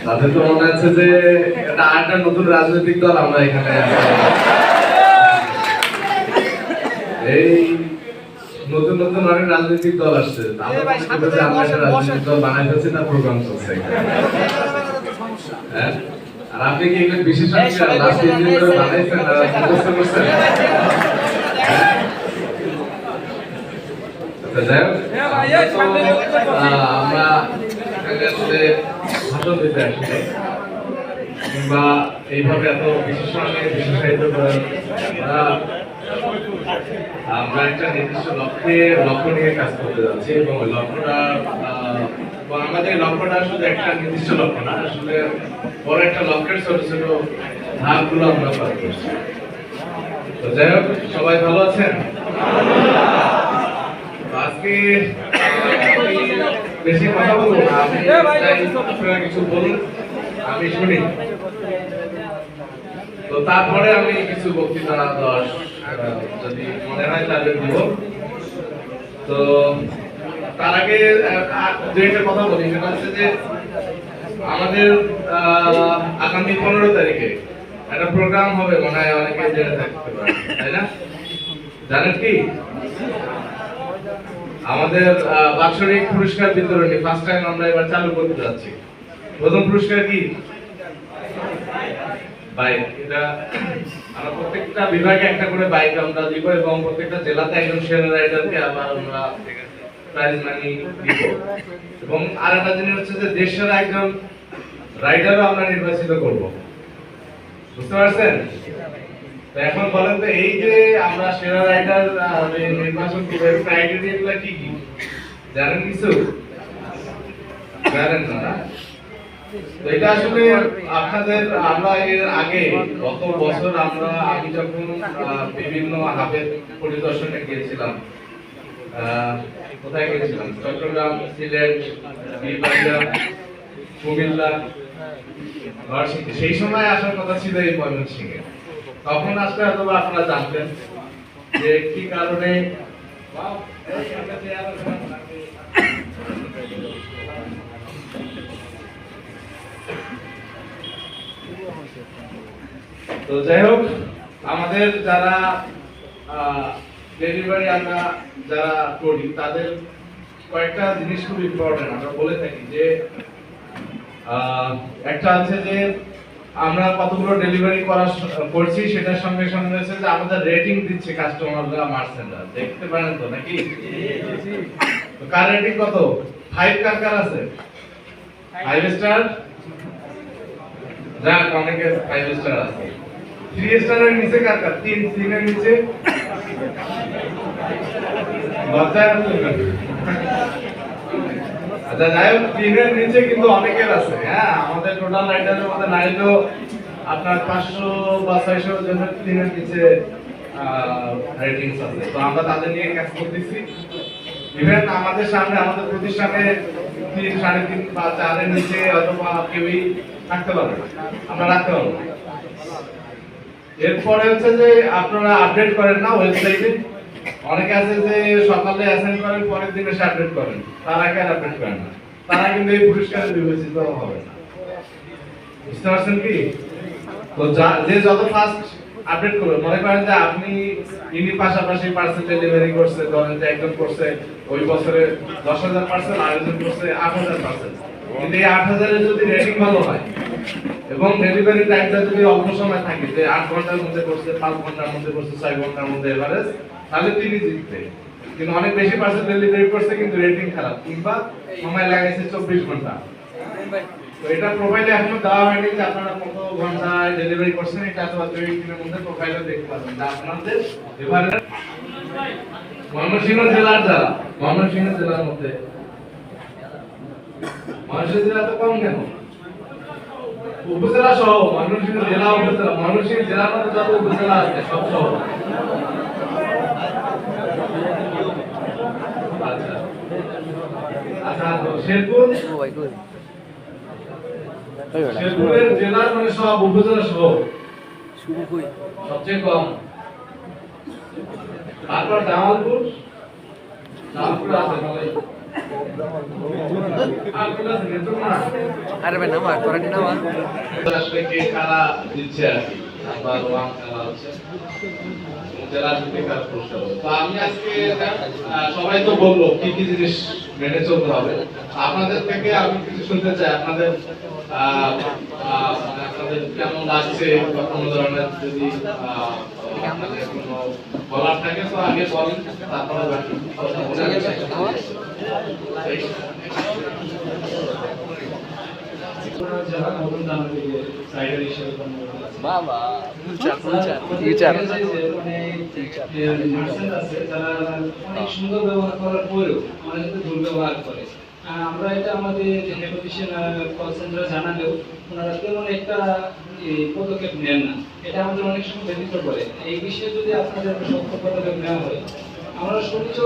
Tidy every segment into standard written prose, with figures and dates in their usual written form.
তাদের তো মনে হচ্ছে যে এটা আরেকটা নতুন রাজনৈতিক দল আমরা এখানে এই নতুন নতুন অনেক রাজনৈতিক দল আসছে আমরা একটা রাজনৈতিক দল বানাই ফেলছি না প্রোগ্রাম চলছে হ্যাঁ আর আপনি কি এগুলো বিশেষ লাস্ট দিন ধরে বানাইছেন আর মুখস্থ করছেন আমরা আসলে ভাষণ দিতে আসলে কিংবা এইভাবে এত বিশেষায়িত করেন আমরা একটা নির্দিষ্ট লক্ষ্য নিয়ে কাজ করতে যাচ্ছি এবং ওই লক্ষ্যটা আমাদের লক্ষ্যটা শুধু একটা নির্দিষ্ট লক্ষ্য না আসলে বড় একটা লক্ষ্যের ছোট ছোট ধাপগুলো আমরা পার করছি তো যাই হোক সবাই ভালো আছেন আজকে বেশি কথা বলবো না আপনি কিছু বলুন আমি শুনি তো তারপরে আমি কিছু বক্তৃতা যদি মনে হয় তাহলে দিব তো তার আগে দু একটা কথা বলি সেটা হচ্ছে যে আমাদের আগামী 15 তারিখে একটা প্রোগ্রাম হবে মনে হয় অনেকে জেনে থাকতে পারে তাই না জানেন কি আমাদের বাৎসরিক পুরস্কার বিতরণী ফার্স্ট টাইম আমরা এবার চালু করতে যাচ্ছি প্রথম পুরস্কার কি বাইক এটা আমরা প্রত্যেকটা বিভাগে একটা করে বাইক আমরা দিব এবং প্রত্যেকটা জেলাতে একজন সেরা রাইডারকে আবার আমরা প্রাইজ মানি দিব এবং আরেকটা জিনিস হচ্ছে যে দেশের একজন রাইডারও আমরা নির্বাচিত করব বুঝতে পারছেন তো এখন বলেন তো এই যে আমরা সেরা রাইডার নির্বাচন করব এর ক্রাইটেরিয়াগুলো কি কি জানেন কিছু জানেন না তো এটা আসলে আপনাদের আমরা এর আগে গত বছর আমি যখন বিভিন্ন হাবের পরিদর্শনে গিয়েছিলাম কোথায় গিয়েছিলাম চট্টগ্রাম সিলেট বিভাগীয় কুমিল্লা নরসিংদী সেই সময় আসার কথা ছিল এই ময়মনসিংহে তখন আসলে হয়তো আপনারা জানতেন যে কি কারণে তো যাই হোক আমাদের যারা ডেলিভারি আমরা যারা করি তাদের কয়েকটা জিনিস খুব ইম্পর্টেন্ট আমরা বলে থাকি যে একটা আছে যে আমরা কতগুলো ডেলিভারি করছি সেটার সঙ্গে সঙ্গে হচ্ছে যে আমাদের রেটিং দিচ্ছে কাস্টমাররা মার্চেন্টরা দেখতে পারেন তো নাকি তো কার রেটিং কত 5 কার আছে 5 স্টার যাক অনেকে 5 স্টার আছে 3 স্টারের নিচে কার 3 এর নিচে আচ্ছা যাই হোক 3 এর নিচে কিন্তু অনেকের আছে হ্যাঁ আমাদের টোটাল রাইডারের মধ্যে নাইলেও আপনার 500 বা 600 জনের 3 এর নিচে রেটিংস আছে তো আমরা তাদের নিয়ে কাজ করতেছি ইভেন আমাদের সামনে আমাদের প্রতিষ্ঠানে 3 3.5 বা 4 এর নিচে অথবা কেউই থাকতে পারবে আমরা রাখতে পারবো এরপরে হচ্ছে যে আপনারা আপডেট করেন না ওয়েবসাইটে অনেকে আছে যে সকালে অ্যাসাইন করেন পরের দিনে এসে আপডেট করেন তারা কেন আপডেট করেন না তারা কিন্তু এই পুরস্কারে বিবেচিত হবে না বুঝতে পারছেন কি তো যে যত ফাস্ট আপডেট করবে মনে করেন যে আপনি ইনি পাশাপাশি পার্সেল ডেলিভারি করছে ধরেন যে একজন করছে ওই বছরে 10,000 পার্সেল আর একজন করছে 8,000 পার্সেল কিন্তু এই 8,000 এর যদি রেটিং ভালো হয় এবং ডেলিভারি টাইমটা যদি অল্প সময় থাকে যে 8 ঘন্টার মধ্যে করছে 5 ঘন্টার মধ্যে করছে 6 ঘন্টার মধ্যে এভারেজ তাহলে তিনি জিতবে কিন্তু অনেক বেশি পার্সেল ডেলিভারি করছে কিন্তু রেটিং খারাপ কিংবা সময় লাগাইছে 24 ঘন্টা তো এটা প্রোফাইলে এখনো দেওয়া হয়নি যে আপনারা কত ঘন্টায় ডেলিভারি করছেন এটা তো 2 দিনের মধ্যে প্রোফাইলে দেখতে পাবেন যে আপনাদের এভারেজ ময়মনসিংহ জেলার মধ্যে ময়মনসিংহ জেলা তো কম কেন? উপজেলা সহ ময়মনসিংহ জেলা উপজেলা ময়মনসিংহ জেলার মধ্যে যত উপজেলা আছে সব সহ। আচ্ছা আচ্ছা শেরপুর শেরপুরের জেলার মানে সব উপজেলা সহ সবচেয়ে কম। তারপর জামালপুর জামালপুর আছে ভালোই। আরে ভাই নামা তোরা নামা আসলে কে কারা দিচ্ছে আর কি নাম্বার 1 খেলা হচ্ছে জেলা ভিত্তিক কারা পুরস্কার হবে। তো আমি আজকে সবাই তো বললো কি কি জিনিস মেনে চলতে হবে, আপনাদের থেকে আমি কিছু শুনতে চাই। আপনাদের মানে আপনাদের কেমন লাগছে বা কোনো ধরনের যদি আপনাদের কোনো বলার থাকে তো আগে বলেন, তারপরে বাকি কথা বলে বাবা ফিউচার অনেক সুন্দর ব্যবহার করার পরেও আমাদের সাথে দুর্ব্যবহার করে। আমরা এটা আমাদের নেগোসিয়েশন কল সেন্টারে জানালেও ওনারা তেমন একটা পদক্ষেপ নেন না। এটা আমাদের অনেক সময় ব্যতীত করে। এই বিষয়ে যদি আপনাদের শক্ত পদক্ষেপ নেওয়া হয়, আমরা সূর্য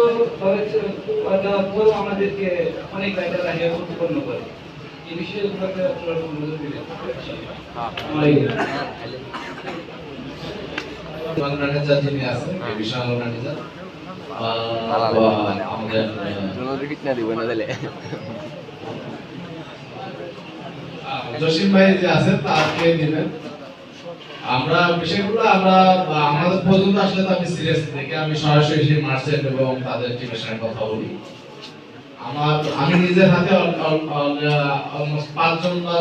দেওয়ার পরেও আমাদেরকে অনেক রাইটাররা হেয় প্রতিপন্ন করে। এই বিষয়ে আপনারা নজর দিবেন। ম্যানেজার যিনি আছেন বিশাল ম্যানেজার আমাদের জসিম ভাই যে আছেন তাকে দিবেন। আমরা বিষয়গুলো আমরা আমাদের পর্যন্ত আসলে তো আমি সিরিয়াস থেকে আমি সরাসরি সেই মার্চেন্ট এবং তাদের টিমের সঙ্গে কথা বলি। আমি নিজের হাতে অলমোস্ট 5 জন বা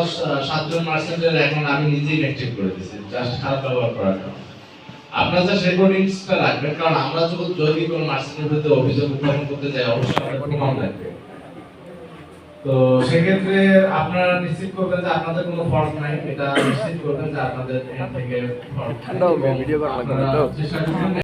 7 জন মার্চেন্টের এখন আমি নিজেই অ্যাক্টিভ করে দিয়েছি জাস্ট খারাপ ব্যবহার করার কারণে। আপনারা যা রেকর্ডিংসটা রাখবেন, কারণ আমরা যদি কোনো মার্চেন্টের বিরুদ্ধে অভিযোগ উত্থাপন করতে যাই অবশ্যই আমাদের প্রমাণ লাগবে। তো সেক্ষেত্রে আপনারা নিশ্চিত করবেন যে আপনাদের কোনো ফল্ট নাই, এটা নিশ্চিত করবেন যে আপনাদের এখান থেকে ফল্ট ঠান্ডা হবে ভিডিও করা লাগবে তো। চেষ্টা করবেন